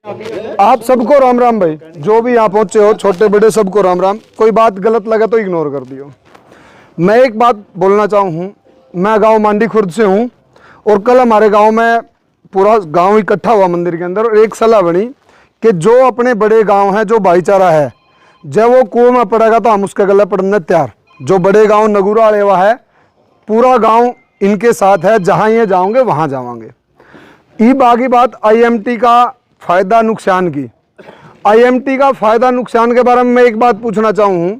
आप सबको राम राम भाई, जो भी यहाँ पहुंचे हो, छोटे बड़े सबको राम राम। कोई बात गलत लगा तो इग्नोर कर दियो। मैं एक बात बोलना चाहूँ, मैं गांव मांडी खुर्द से हूँ और कल हमारे गांव में पूरा गांव इकट्ठा हुआ मंदिर के अंदर और एक सलाह बनी कि जो अपने बड़े गांव हैं, जो भाईचारा है, जब वो कुएं में पड़ेगा तो हम उसके गले पड़ने तैयार। जो बड़े गांव नगूरा लेवा है, पूरा गांव इनके साथ है, जहाँ ये जाओगे वहाँ जाओगे। ये बाकी बात IMT का फ़ायदा नुकसान की। IMT का फ़ायदा नुकसान के बारे में मैं एक बात पूछना चाहूँ,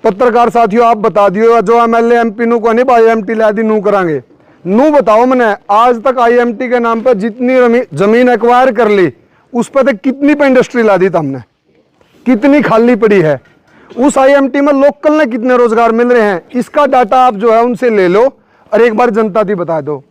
पत्रकार साथियों आप बता दियो, जो MLA MP नू को नहीं IMT ला दी नू करांगे, नू बताओ मैंने आज तक IMT के नाम पर जितनी जमीन एक्वायर कर ली, उस पर तो कितनी पे इंडस्ट्री ला दी था हमने, कितनी खाली पड़ी है। उस IMT में लोकल ने कितने रोजगार मिल रहे हैं, इसका डाटा आप जो है उनसे ले लो और एक बार जनता थी बता दो।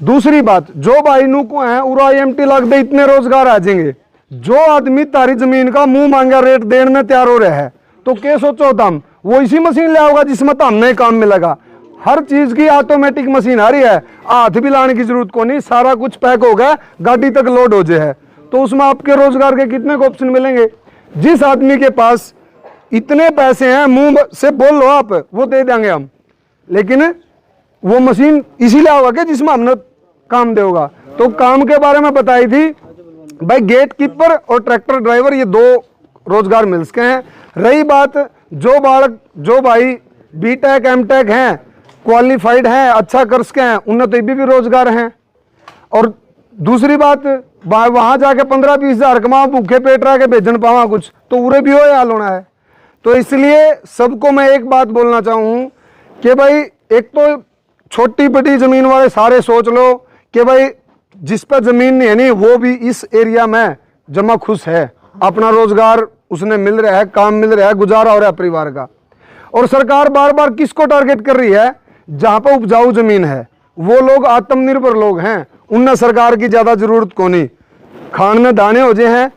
दूसरी बात, जो भाई नू को है उरा IMT लग दे इतने रोजगार आ जाएंगे। जो आदमी तारी जमीन का मुंह मांगा रेट देने में तैयार हो रहा है, तो क्या सोचो तुम, वो इसी मशीन ले आओगा जिसमें तो हमने काम मिलेगा। हर चीज की ऑटोमेटिक मशीन आ रही है, हाथ भी लाने की जरूरत को नहीं, सारा कुछ पैक हो गया, गाड़ी तक लोड हो जाए है। तो उसमें आपके रोजगार के कितने को ऑप्शन मिलेंगे। जिस आदमी के पास इतने पैसे हैं, मुंह से बोल लो आप, वो दे देंगे हम, लेकिन वो मशीन इसीलिए होगा कि जिसमें हमने काम देगा। तो काम के बारे में बताई थी भाई, गेट कीपर और ट्रैक्टर ड्राइवर ये 2 रोजगार मिल सके हैं। रही बात जो बालक, जो भाई BTech MTech हैं, क्वालिफाइड हैं, अच्छा कर सके हैं, उन्हें तो भी रोजगार हैं। और दूसरी बात, वहां जाके 15-20 हज़ार कमा भूखे पेट रह के भेजन पावा कुछ, तो उरे भी हो हाल होना है। तो इसलिए सबको मैं एक बात बोलना चाहूँ कि भाई, एक तो छोटी बड़ी जमीन वाले सारे सोच लो कि भाई जिस पर जमीन नहीं है नहीं, वो भी इस एरिया में जमा खुश है, अपना रोजगार उसने मिल रहा है, काम मिल रहा है, गुजारा हो रहा है परिवार का। और सरकार बार बार किसको टारगेट कर रही है, जहां पर उपजाऊ जमीन है, वो लोग आत्मनिर्भर लोग हैं, उनने सरकार की ज्यादा जरूरत को नहीं। खान में दाने हो जाए हैं,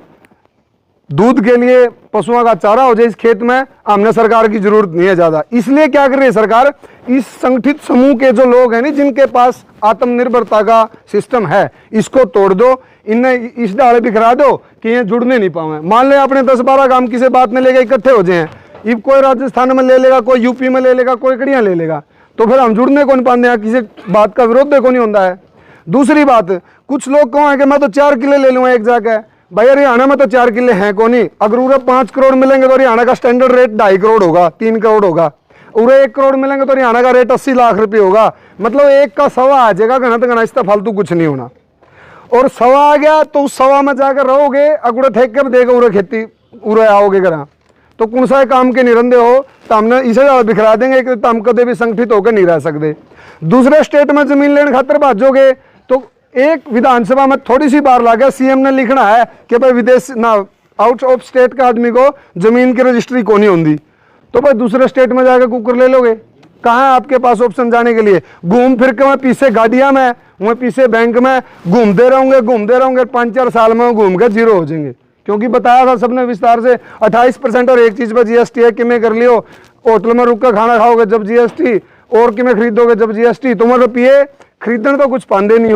दूध के लिए पशुओं का चारा हो जाए इस खेत में, हमने सरकार की जरूरत नहीं है ज्यादा। इसलिए क्या कर रही है सरकार, इस संगठित समूह के जो लोग हैं नहीं, जिनके पास आत्मनिर्भरता का सिस्टम है, इसको तोड़ दो, इन्हें इस डाले बिखरा दो कि ये जुड़ने नहीं पाए। मान ले अपने 10-12 गांव किसी बात में लेके इकट्ठे हो जाए, ये कोई राजस्थान में ले लेगा, कोई UP में ले लेगा, कोई कड़ियां ले लेगा, तो फिर हम जुड़ने को नहीं पाते, किसी बात का विरोध देखो नहीं होता है। दूसरी बात, कुछ लोग कहो है कि मैं तो 4 किले ले लूंगा एक जगह। भाई हरियाणा में तो 4 किले हैं को नहीं, अगर उरे 5 करोड़ मिलेंगे तो हरियाणा का स्टैंडर्ड रेट 2.5 करोड़ होगा, 3 करोड़ होगा। उरे 1 करोड़ मिलेंगे तो हरियाणा का रेट 80 लाख रुपए होगा। मतलब 1 का 1.25 आ जाएगा, घना तो घना, इससे फालतू कुछ नहीं होना। और 1.25 आ गया तो उस 1.25 में जाकर रहोगे, अगुड़े ठेके पे देगा उरे खेती, उरे आओगे घर, तो कौन सा काम के निरंदे हो, तो हमने इसे ज्यादा बिखरा देंगे कि हम कभी भी संगठित होकर नहीं रह सकते। दूसरे स्टेट में जमीन लेने खातर भाजोगे तो एक विधानसभा में थोड़ी सी बार ला गया, CM ने लिखना है कि भाई विदेश ना, आउट ऑफ स्टेट का आदमी को जमीन की रजिस्ट्री को नहीं होती, तो भाई दूसरे स्टेट में जाकर कुकर ले लोगे। कहाँ है आपके पास ऑप्शन जाने के लिए, घूम फिर के मैं पीछे गाड़ियां में, मैं पीछे बैंक में घूमते रहूंगे 5-4 साल में घूम के जीरो हो जाएंगे। क्योंकि बताया था सबने विस्तार से 28% और एक चीज पर GST है कि मैं कर लियो, होटल में रुक कर खाना खाओगे जब GST, और कि मैं खरीदोगे जब GST, तुम्हारे पिए खरीदने तो कुछ पांदे नहीं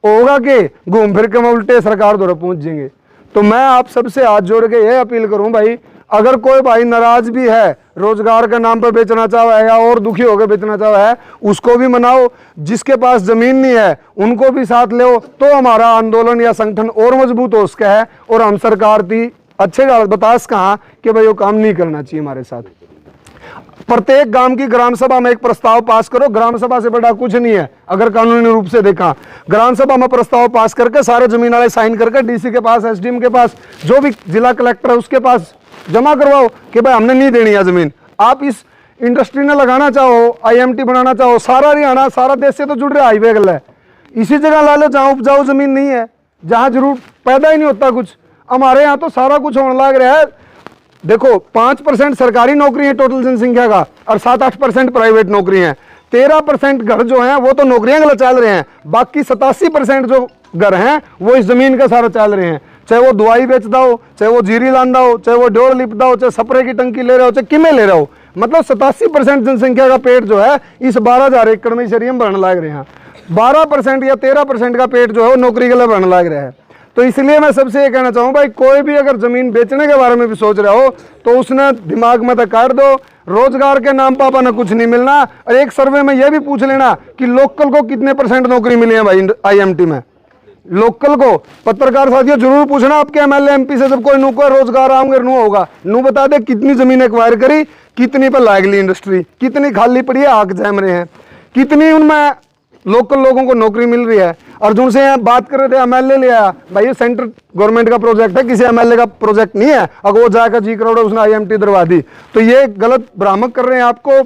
होगा कि घूम फिर के मैं उल्टे सरकार द्वारा पहुंच जाएंगे। तो मैं आप सबसे हाथ जोड़ के यह अपील करूं भाई, अगर कोई भाई नाराज भी है, रोजगार के नाम पर बेचना चाहा है या और दुखी होकर बेचना चाहा है, उसको भी मनाओ। जिसके पास जमीन नहीं है उनको भी साथ ले, तो हमारा आंदोलन या संगठन और मजबूत हो सका है और हम सरकार की अच्छे बता कहा कि भाई वो काम नहीं करना चाहिए हमारे साथ। प्रत्येक गांव की ग्राम सभा में एक प्रस्ताव पास करो, ग्राम सभा से बड़ा कुछ नहीं है अगर कानूनी रूप से देखा। ग्राम सभा में प्रस्ताव पास करके सारे जमीन वाले साइन करके DC के पास, SDM के पास, जो भी जिला कलेक्टर है उसके पास जमा करवाओ कि भाई हमने नहीं देनी है जमीन। आप इस इंडस्ट्री ने लगाना चाहो, IMT बनाना चाहो, सारा हरियाणा सारा देश से तो जुड़ रहा हाईवे गल है, इसी जगह ला लो जहाँ उपजाऊ जमीन नहीं है, जहाँ जरूर पैदा ही नहीं होता कुछ। हमारे यहाँ तो सारा कुछ होने लग रहा है। देखो 5% सरकारी नौकरी है टोटल जनसंख्या का, और 7-8% प्राइवेट नौकरी है। 13% घर जो हैं वो तो नौकरियां गलत चल रहे हैं, बाकी 87% जो घर हैं वो इस जमीन के सारे चल रहे हैं। चाहे वो दवाई बेचता हो, चाहे वो जीरी लांदा हो, चाहे वो डोर लिपदा हो, चाहे स्प्रे की टंकी ले रहे हो, चाहे किमें ले रहे हो, मतलब 87% जनसंख्या का पेट जो है इस 12,000 एकड़ में इस एरिया में बढ़ने लग रहे हैं। 12% या 13% का पेट जो है वो नौकरी के लिए बढ़ने लग रहा है। तो इसलिए मैं सबसे ये कहना चाहूँ भाई, कोई भी अगर ज़मीन बेचने के बारे में भी सोच रहा हो तो उसने दिमाग में तो कर दो, रोजगार के नाम पापा ने कुछ नहीं मिलना। और एक सर्वे में यह भी पूछ लेना कि लोकल को कितने % नौकरी मिली है भाई IMT में। लोकल को पत्रकार साथियों जरूर पूछना, आपके MLA MP से जब कोई कोई रोजगार आऊंगे नू होगा, नू बता दे कितनी जमीन एक्वायर करी, कितनी पर लागली इंडस्ट्री, कितनी खाली पड़ी है, आग जम रहे हैं, कितनी उनमें लोकल लोगों को नौकरी मिल रही है। और जो से बात कर रहे थे MLA लिया, भाई ये सेंट्रल गवर्नमेंट का प्रोजेक्ट है, किसी MLA का प्रोजेक्ट नहीं है। अगर वो जाकर जी करोड़ उसने IMT दरवा दी तो ये गलत भ्रामक कर रहे हैं, आपको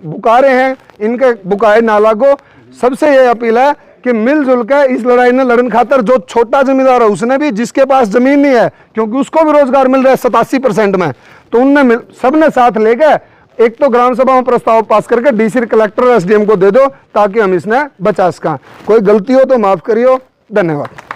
बुका रहे हैं, इनके बुकाए ना लागो। सबसे ये अपील है कि मिलजुल के इस लड़ाई में लड़न खातर, जो छोटा जमींदार है उसने भी, जिसके पास जमीन नहीं है क्योंकि उसको भी रोजगार मिल रहा है 87% में, तो उनने सबने साथ लेके एक तो ग्राम सभा में प्रस्ताव पास करके DC कलेक्टर SDM को दे दो ताकि हम इसने बचा सकें। कोई गलती हो तो माफ करियो। धन्यवाद।